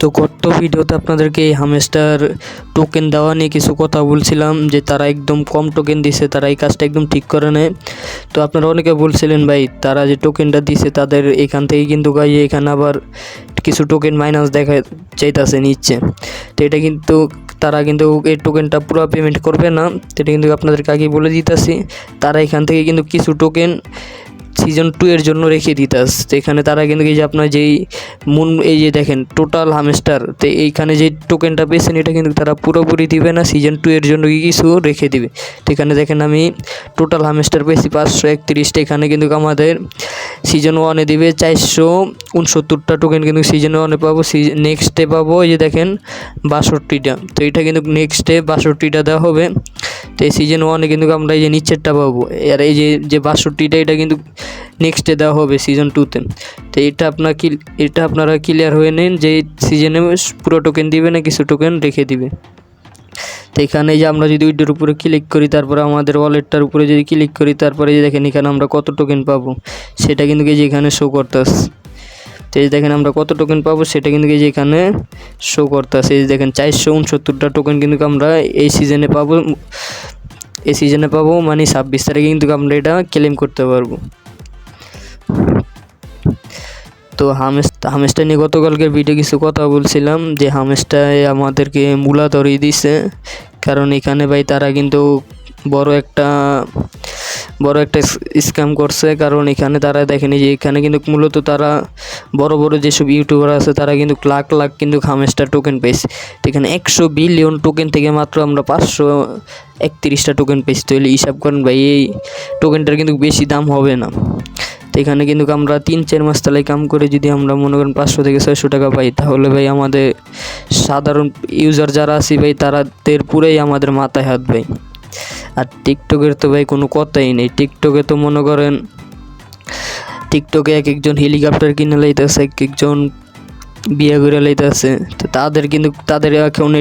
তো গত ভিডিওতে আপনাদেরকে এই হামেস্টার টোকেন দেওয়া নিয়ে কিছু কথা বলছিলাম, যে তারা একদম কম টোকেন দিছে, তারা এই কাজটা একদম ঠিক করে নেয়। তো আপনারা অনেকে বলছিলেন ভাই তারা যে টোকেনটা দিছে তাদের এখান থেকে কিন্তু এখানে আবার কিছু টোকেন মাইনাস দেখা চাইতেছে নিচ্ছে। তো এটা কিন্তু তারা কিন্তু এই টোকেনটা পুরো পেমেন্ট করবে না, তো এটা কিন্তু আপনাদেরকে আগে বলে দিতেছি। তারা এখান থেকে কিন্তু কিছু টোকেন সিজন 2 এর জন্য রেখে দিতাস। তো এখানে তারা কিন্তু এই যে আপনার যেই এই যে দেখেন টোটাল হামেস্টার, তো এইখানে যে টোকেনটা পেয়েছেন এটা কিন্তু তারা পুরোপুরি দিবে না, সিজন 2 এর জন্য কিছু রেখে দিবে। তো এখানে দেখেন আমি টোটাল হামেস্টার পেয়েছি 531টা। এখানে কিন্তু আমাদের সিজন 1-এ দিবে 469টা টোকেন, কিন্তু সিজন 1-এ পাবো, নেক্সটে পাবো এই যে দেখেন 62টা। তো এটা কিন্তু নেক্সটে 62টা দেওয়া হবে। তো এই সিজন 1-এ কিন্তু আমরা এই যে নিচেরটা পাবো, আর এই যে 62টা এটা কিন্তু নেক্সটে দেওয়া হবে সিজন 2-তে। তো এটা আপনারা ক্লিয়ার হয়ে নিন যে সিজনে পুরো টোকেন দিবে না, কিছু টোকেন রেখে দিবে। তো এখানে যে আমরা যদি উইডোর উপরে ক্লিক করি, তারপরে আমাদের ওয়ালেটটার উপরে যদি ক্লিক করি, তারপরে যে দেখেন এখানে আমরা কত টোকেন পাবো সেটা কিন্তু এই যে এখানে শো করতেছে। তো এই দেখেন আমরা কত টোকেন পাবো সেটা কিন্তু এই যে এখানে শো করতেছে। এই দেখেন 469টা টোকেন কিন্তু আমরা এই সিজনে পাবো, মানে 26 তারিখে কিন্তু আমরা এটা ক্লেম করতে পারবো। তো হামেস্টা নিয়ে গতকালকের ভিডিও কিছু কথা বলছিলাম, যে হামেস্টায় আমাদেরকে মূলা ধরিয়ে দিছে। কারণ এখানে ভাই তারা কিন্তু বড় একটা স্ক্যাম করছে। কারণ এখানে তারা দেখেনি যে এখানে কিন্তু মূলত তারা বড় যেসব ইউটিউবার আছে তারা কিন্তু লাখ কিন্তু হামেস্টার টোকেন পেয়েছে। তো এখানে 100 বিলিয়ন টোকেন থেকে মাত্র আমরা 531টা টোকেন পেয়েছি। তো হিসাব করেন ভাই এই টোকেনটার কিন্তু বেশি দাম হবে না। তো এখানে কিন্তু আমরা 3-4 মাস তালাই কাম করে যদি আমরা মনে করেন 500 থেকে 600 টাকা পাই, তাহলে ভাই আমাদের সাধারণ ইউজার যারা আছি ভাই তাদের পুরাই আমাদের মাথায় হাত ভাই। আর টিকটকের তো ভাই কোনো কথাই নেই। টিকটকে তো মনে করেন টিকটকে এক একজন হেলিকপ্টার কিনে লাইতেছে, এক একজন বিয়ে করে লাইতেছে। তো তাদের এখন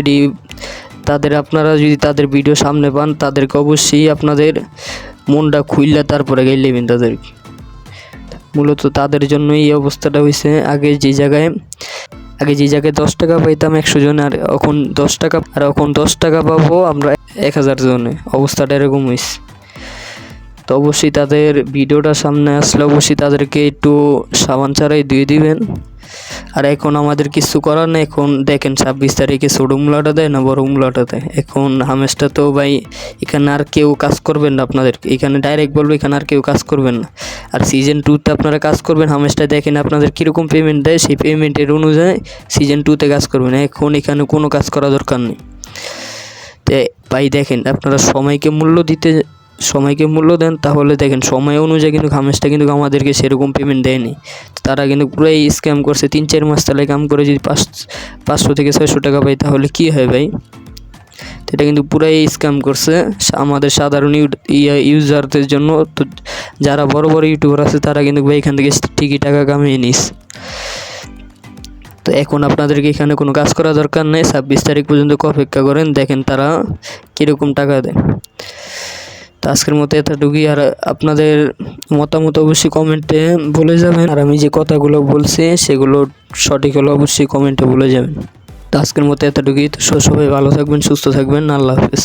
তাদের আপনারা যদি তাদের ভিডিও সামনে পান, তাদেরকে অবশ্যই আপনাদের মনটা খুইল্লা তারপরে গাইলেবেন তাদেরকে। মূলত তাদের জন্যই এই অবস্থাটা হয়েছে। আগে যে জায়গায় 10 টাকা পাইতাম 100 জনে, আর এখন 10 টাকা পাবো আমরা 1000 জনে। অবস্থাটা এরকম হয়েছে। তো অবশ্যই তাদের ভিডিওটা সামনে আসলে অবশ্যই তাদেরকে একটু সাবান ছাড়াই ধুয়ে দিবেন। আর এখন আমাদের কিছু করার নেই। এখন দেখেন 26 তারিখে ছোটো মূলাটা দেয় না বড় মূলাটা দেয়। এখন হামেসটা তো ভাই এখানে আর কেউ কাজ করবেন না, আপনাদের এখানে ডাইরেক্ট বলবো এখানে আর কেউ কাজ করবেন না। আর সিজন 2-তে আপনারা কাজ করবেন, হামেসটা দেখেন আপনাদের কীরকম পেমেন্ট দেয়, সেই পেমেন্টের অনুযায়ী সিজন 2-তে কাজ করবেন। এখন এখানে কোনো কাজ করা দরকার নেই। তো ভাই দেখেন আপনারা সময়কে মূল্য দেন, তাহলে দেখেন সময় অনুযায়ী কিন্তু হামেসটা কিন্তু আমাদেরকে সেরকম পেমেন্ট দেয়নি। তারা কিন্তু পুরাই স্ক্যাম করছে। 3-4 মাস তাহলে কাম করে যদি 500 থেকে 600 টাকা পাই, তাহলে কী হয় ভাই? তো এটা কিন্তু পুরাই স্ক্যাম করছে আমাদের সাধারণ ইউজারদের জন্য। তো যারা বড় ইউটিউবার আছে তারা কিন্তু ভাই এখান থেকে ঠিকই টাকা কামিয়ে নিস। তো এখন আপনাদেরকে এখানে কোনো কাজ করা দরকার নেই। 26 তারিখ পর্যন্ত অপেক্ষা করেন, দেখেন তারা কীরকম টাকা দেয়। তো আজকের মতো এতটুকুই। আর আপনাদের মতামত অবশ্যই কমেন্টে বলে যাবেন। আর আমি যে কথাগুলো বলছি সেগুলো সঠিক হলে অবশ্যই কমেন্টে বলে যাবেন। তো আজকের মতো এতটুকুই। তো সবাই ভালো থাকবেন, সুস্থ থাকবেন। আল্লাহ হাফেজ।